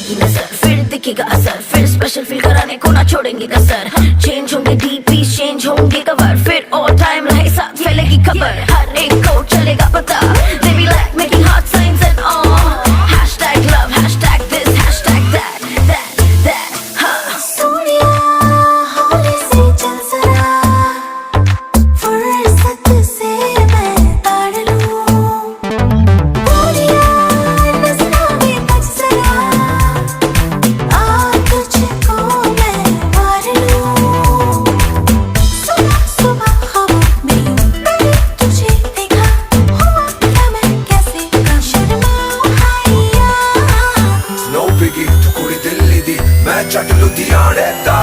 मिलेगी नजर, फिर दिखेगा असर, फिर स्पेशल फील कराने को ना छोड़ेंगे कसर। चेंज होंगे डीपी, चेंज होंगे कवर, फिर और टाइम रहे साथ फैलेगी खबर। हर एक को चलेगा पता, they be like making heart signs and all. Hashtag love, hashtag this, hashtag that, huh. Sonia Holi से चल जरा, फुर्सत से मैं ताड़ लूं। बोलिया नजरों में बच जरा, आ तुझको मैं मार लूं। सुबह सुबह ख्वाबों में मैंने तुझे देखा, हुआ क्या मैं कैसे ना शर्माऊं हाया। No biggie, tu कुड़ी दिल्ली दी, मैं चट लुधियाने दा।